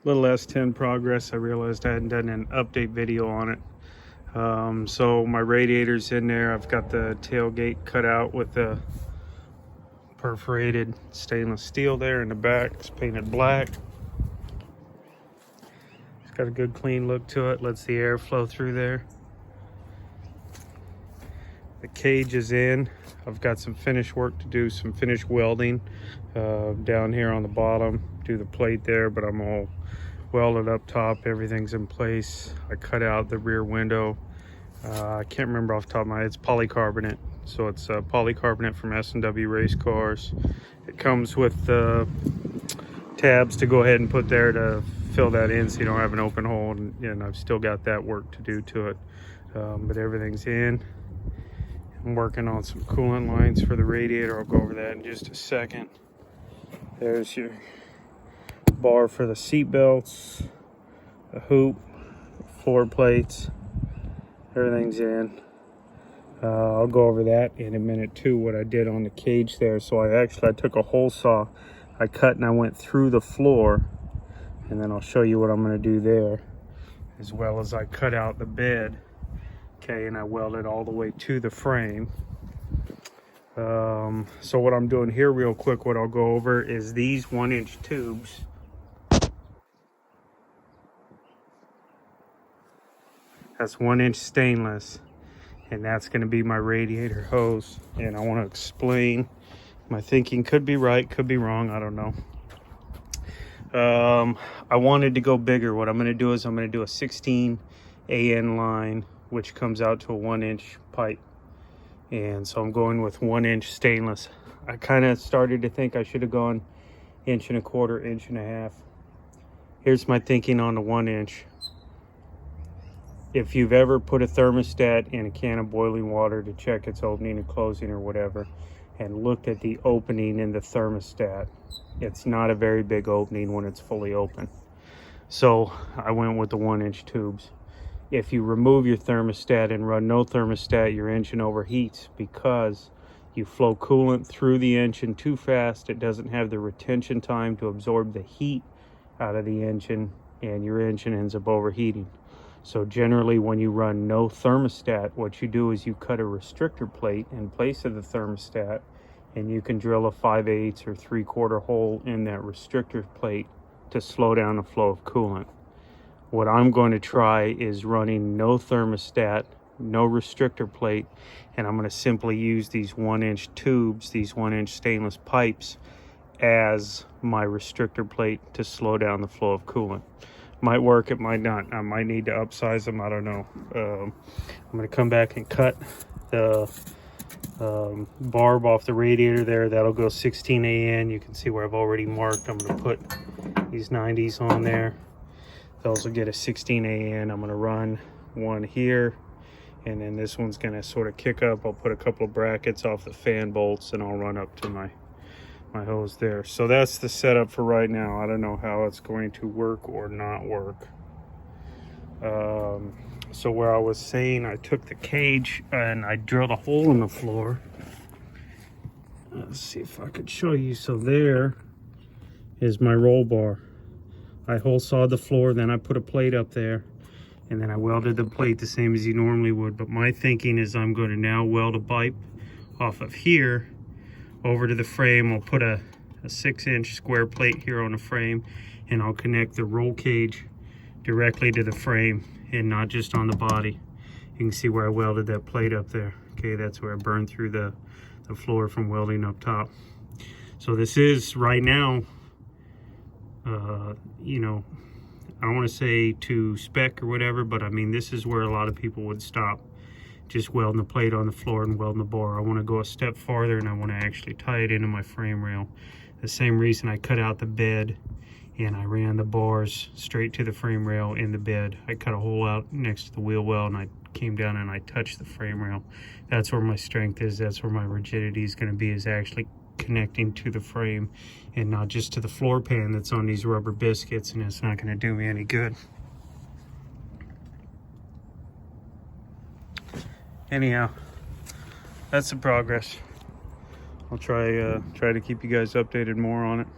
Little S10 progress. I realized I hadn't done an update video on it. So my radiator's in there. I've got the tailgate cut out with the perforated stainless steel there in the back. It's painted black. It's got a good clean look to it. Lets the air flow through there. The cage is in. I've got some finish work to do, some finish welding down here on the bottom. Do the plate there, but I'm all welded up top. Everything's in place. I cut out the rear window. I can't remember off the top of my head. It's polycarbonate. So it's polycarbonate from S10 race cars. It comes with tabs to go ahead and put there to fill that in so you don't have an open hole. And I've still got that work to do to it. But everything's in. I'm working on some coolant lines for the radiator. I'll go over that in just a second. There's your bar for the seat belts, the hoop, floor plates, everything's in. I'll go over that in a minute too, what I did on the cage there. So I took a hole saw, I cut and I went through the floor, and then I'll show you what I'm going to do there, as well as I cut out the bed. Okay, and I welded all the way to the frame. So what I'm doing here real quick, what I'll go over is these 1-inch tubes. That's 1-inch stainless, and that's going to be my radiator hose. And I want to explain, my thinking could be right, could be wrong, I don't know. I wanted to go bigger. What I'm going to do is I'm going to do a 16 AN line, which comes out to a 1-inch pipe. And so I'm going with 1-inch stainless. I kind of started to think I should have gone 1.25 inches, 1.5 inches. Here's my thinking on the 1-inch. If you've ever put a thermostat in a can of boiling water to check its opening and closing or whatever, and looked at the opening in the thermostat, it's not a very big opening when it's fully open. So I went with the 1-inch tubes. If you remove your thermostat and run no thermostat, your engine overheats because you flow coolant through the engine too fast. It doesn't have the retention time to absorb the heat out of the engine, and your engine ends up overheating. So generally when you run no thermostat, what you do is you cut a restrictor plate in place of the thermostat, and you can drill a 5/8 or 3/4 hole in that restrictor plate to slow down the flow of coolant. What I'm going to try is running no thermostat, no restrictor plate, and I'm going to simply use these 1-inch tubes, these 1-inch stainless pipes, as my restrictor plate to slow down the flow of coolant. Might work, it might not. I might need to upsize them, I don't know. I'm going to come back and cut the barb off the radiator there. That'll go 16 AN. You can see where I've already marked. I'm going to put these 90s on there. Those will get a 16 AN. I'm going to run one here, and then this one's going to sort of kick up. I'll put a couple of brackets off the fan bolts, and I'll run up to my hose there. So that's the setup for right now. I don't know how it's going to work or not work. So where I was saying, I took the cage and I drilled a hole in the floor. Let's see if I could show you. So there is my roll bar. I hole sawed the floor, then I put a plate up there, and then I welded the plate the same as you normally would. But my thinking is I'm going to now weld a pipe off of here over to the frame. I'll put a 6-inch square plate here on the frame, and I'll connect the roll cage directly to the frame and not just on the body. You can see where I welded that plate up there. Okay, that's where I burned through the floor from welding up top. So this is right now, you know, I don't want to say to spec or whatever, but I mean, this is where a lot of people would stop, just welding the plate on the floor and welding the bar. I want to go a step farther, and I want to actually tie it into my frame rail. The same reason I cut out the bed and I ran the bars straight to the frame rail in the bed. I cut a hole out next to the wheel well, and I came down and I touched the frame rail. That's where my strength is. That's where my rigidity is going to be, is actually connecting to the frame and not just to the floor pan that's on these rubber biscuits, and it's not going to do me any good. Anyhow, that's the progress. I'll try to keep you guys updated more on it.